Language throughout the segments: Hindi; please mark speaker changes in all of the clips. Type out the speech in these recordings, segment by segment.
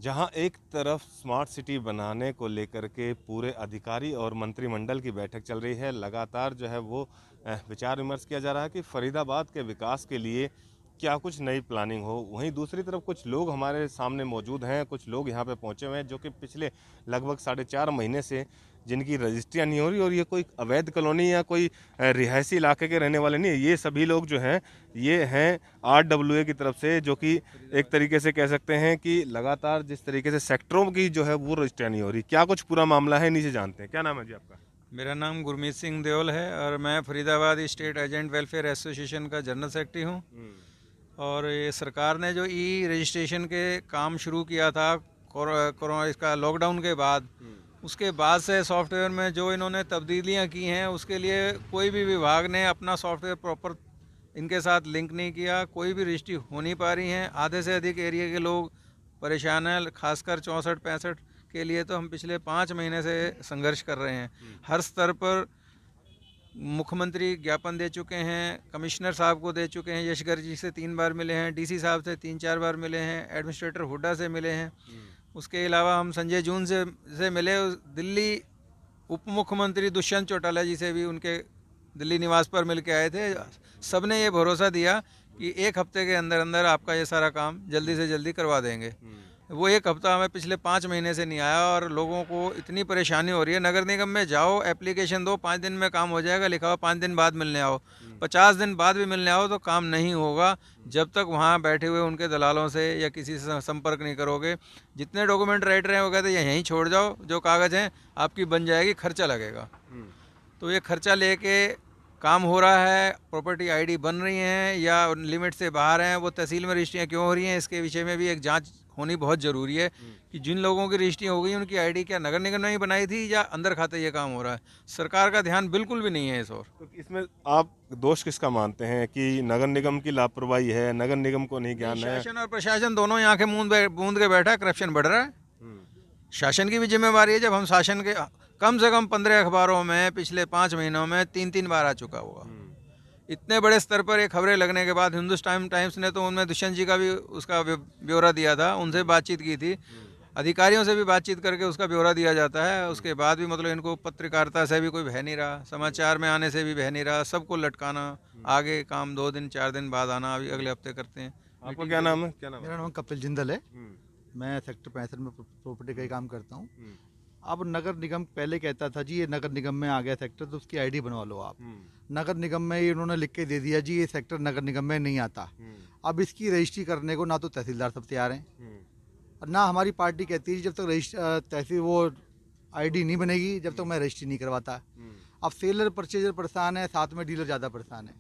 Speaker 1: जहां एक तरफ स्मार्ट सिटी बनाने को लेकर के पूरे अधिकारी और मंत्रिमंडल की बैठक चल रही है, लगातार जो है वो विचार विमर्श किया जा रहा है कि फरीदाबाद के विकास के लिए क्या कुछ नई प्लानिंग हो। वहीं दूसरी तरफ कुछ लोग हमारे सामने मौजूद हैं, कुछ लोग यहाँ पे पहुँचे हुए हैं जो कि पिछले लगभग 4.5 महीने से जिनकी रजिस्ट्रियाँ नहीं हो रही, और ये कोई अवैध कॉलोनी या कोई रिहायशी इलाके के रहने वाले नहीं है। ये सभी लोग जो हैं ये हैं RWA की तरफ से, जो कि एक तरीके से कह सकते हैं कि लगातार जिस तरीके से सेक्टरों की जो है वो रजिस्ट्रियाँ नहीं हो रही। क्या कुछ पूरा मामला है, नीचे जानते हैं। क्या नाम है जी आपका?
Speaker 2: मेरा नाम गुरमीत सिंह देओल है और मैं Faridabad state agent welfare association का जनरल सेक्रेटरी हूँ। और ये सरकार ने जो ई रजिस्ट्रेशन के काम शुरू किया था कोरोना इसका लॉकडाउन के बाद, उसके बाद से सॉफ्टवेयर में जो इन्होंने तब्दीलियाँ की हैं उसके लिए कोई भी विभाग ने अपना सॉफ्टवेयर प्रॉपर इनके साथ लिंक नहीं किया। कोई भी रजिस्ट्री हो नहीं पा रही हैं। आधे से अधिक एरिया के लोग परेशान हैं, खासकर 64-65 के लिए तो हम पिछले 5 महीने से संघर्ष कर रहे हैं। हर स्तर पर मुख्यमंत्री ज्ञापन दे चुके हैं, कमिश्नर साहब को दे चुके हैं, यशगर जी से 3 बार मिले हैं, DC साहब से 3-4 बार मिले हैं, एडमिनिस्ट्रेटर हुड्डा से मिले हैं। उसके अलावा हम संजय जून से मिले। दिल्ली उप मुख्यमंत्री दुष्यंत चौटाला जी से भी उनके दिल्ली निवास पर मिल के आए थे। सब ने ये भरोसा दिया कि 1 हफ्ते के अंदर अंदर आपका ये सारा काम जल्दी से जल्दी करवा देंगे। वो 1 हफ्ता हमें पिछले 5 महीने से नहीं आया और लोगों को इतनी परेशानी हो रही है। नगर निगम में जाओ, एप्लीकेशन दो, 5 दिन में काम हो जाएगा, लिखा हुआ 5 दिन बाद मिलने आओ। 50 दिन बाद भी मिलने आओ तो काम नहीं होगा जब तक वहाँ बैठे हुए उनके दलालों से या किसी से संपर्क नहीं करोगे। जितने डॉक्यूमेंट राइटर हैं वो कहते हैं यहीं छोड़ जाओ, जो कागज़ हैं आपकी बन जाएगी, खर्चा लगेगा। तो ये खर्चा लेके काम हो रहा है, प्रॉपर्टी ID बन रही हैं या लिमिट से बाहर हैं, वो तहसील में रजिस्ट्रियाँ क्यों हो रही हैं, इसके विषय में भी एक जांच होनी बहुत ज़रूरी है कि जिन लोगों की रजिस्ट्री हो गई उनकी ID क्या नगर निगम ने ही बनाई थी या अंदर खाते ये काम हो रहा है। सरकार का ध्यान बिल्कुल भी नहीं है इस ओर।
Speaker 1: तो इसमें आप दोष किसका मानते हैं कि नगर निगम की लापरवाही है, नगर निगम को नहीं ज्ञान है?
Speaker 2: शासन और प्रशासन दोनों ही आंखें मूंद के बैठा है, करप्शन बढ़ रहा है। शासन की भी जिम्मेवारी है। जब हम शासन के कम से कम 15 अखबारों में पिछले 5 महीनों में 3-3 बार आ चुका होगा। इतने बड़े स्तर पर ये खबरें लगने के बाद हिंदुस्तान टाइम्स ने तो उनमें दुष्यंत जी का भी उसका ब्यौरा दिया था, उनसे बातचीत की थी, अधिकारियों से भी बातचीत करके उसका ब्यौरा दिया जाता है। उसके बाद भी मतलब इनको पत्रकारिता से भी कोई भय नहीं रहा, समाचार में आने से भी भय नहीं रहा, सबको लटकाना, आगे काम 2 दिन 4 दिन बाद आना, अभी अगले हफ्ते करते हैं।
Speaker 1: आपका क्या नाम है? क्या नाम है?
Speaker 3: मेरा नाम कपिल जिंदल है। मैं सेक्टर 65 में प्रॉपर्टी का ही काम करता हूँ। अब नगर निगम पहले कहता था जी ये नगर निगम में आ गया सेक्टर तो उसकी ID बनवा लो आप। नगर निगम में ये उन्होंने लिख के दे दिया जी ये सेक्टर नगर निगम में नहीं आता। अब इसकी रजिस्ट्री करने को ना तो तहसीलदार सब तैयार हैं और ना हमारी पार्टी कहती है जब तक तहसील वो ID नहीं बनेगी जब तक मैं रजिस्ट्री नहीं करवाता। अब सेलर परचेजर परेशान है, साथ में डीलर ज़्यादा परेशान है।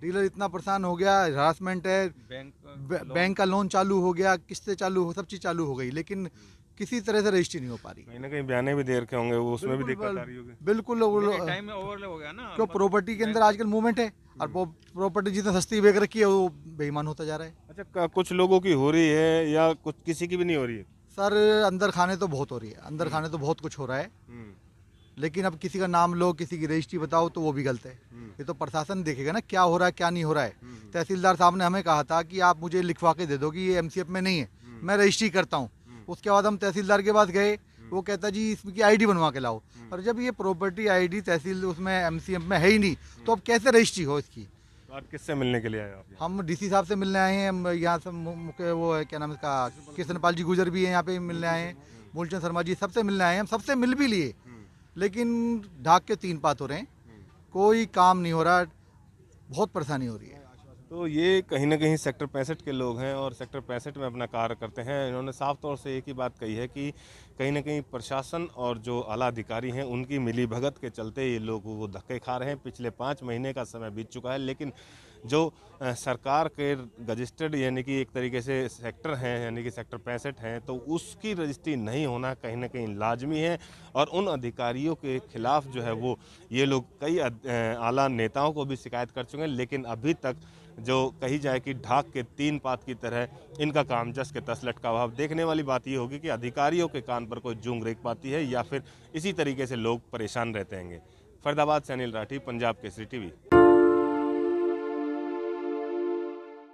Speaker 3: डीलर इतना परेशान हो गया, हरासमेंट है, बैंक का लोन चालू हो गया, किस्तें चालू हो, सब चीज़ चालू हो गई, लेकिन किसी तरह से रजिस्ट्री नहीं हो पा रही।
Speaker 1: कहीं ना कहीं बयाने भी दे रखे होंगे, वो उसमें भी दिक्कत आ रही होगी।
Speaker 3: बिल्कुल
Speaker 2: टाइम में ओवरले हो गया ना,
Speaker 3: क्यों प्रॉपर्टी के अंदर आजकल मूवमेंट है और प्रॉपर्टी जितना सस्ती बेच रखी है वो बेईमान होता जा रहा है।
Speaker 1: अच्छा, कुछ लोगों की हो रही है या कुछ किसी की भी नहीं हो रही है?
Speaker 3: सर अंदर खाने तो बहुत हो रही है, अंदर खाने तो बहुत कुछ हो रहा है, लेकिन अब किसी का नाम लो, किसी की रजिस्ट्री बताओ तो वो भी गलत है। ये तो प्रशासन देखेगा ना क्या हो रहा है क्या नहीं हो रहा है। तहसीलदार साहब ने हमें कहा था कि आप मुझे लिखवा के दे दो कि ये MCF में नहीं है, मैं रजिस्ट्री करता हूँ। उसके बाद हम तहसीलदार के पास गए, वो कहता जी इसकी ID बनवा के लाओ। और जब ये प्रॉपर्टी ID तहसील उसमें MCF में है ही नहीं तो अब कैसे रजिस्ट्री हो इसकी?
Speaker 1: तो आप किससे मिलने के लिए आए आप?
Speaker 3: हम DC साहब से मिलने आए हैं। हम यहाँ से मुख्य वो है क्या नाम इसका कृष्णपाल जी गुजर भी हैं, यहाँ पे मिलने आए हैं, मूलचंद शर्मा जी, सबसे मिलने आए हैं। हम सबसे मिल भी लिए लेकिन ढाक के 3 पात हो रहे हैं, कोई काम नहीं हो रहा, बहुत परेशानी हो रही है।
Speaker 1: तो ये कहीं ना कहीं सेक्टर 65 के लोग हैं और सेक्टर 65 में अपना कार्य करते हैं। इन्होंने साफ तौर से एक ही बात कही है कि कहीं ना कहीं प्रशासन और जो आला अधिकारी हैं उनकी मिलीभगत के चलते ये लोग वो धक्के खा रहे हैं। पिछले 5 महीने का समय बीत चुका है, लेकिन जो सरकार के रजिस्टर्ड यानी कि एक तरीके से सेक्टर हैं यानी कि सेक्टर 65 हैं, तो उसकी रजिस्ट्री नहीं होना कहीं ना कहीं लाजमी है। और उन अधिकारियों के खिलाफ जो है वो ये लोग कई आला नेताओं को भी शिकायत कर चुके हैं, लेकिन अभी तक जो कही जाए कि ढाक के 3 पात की तरह इनका काम जस के तस लटका हुआ। अब देखने वाली बात ये होगी कि अधिकारियों के कान पर कोई जूंग रेख पाती है या फिर इसी तरीके से लोग परेशान रहते हैं। फरीदाबाद से अनिल राठी, पंजाब केसरी TV।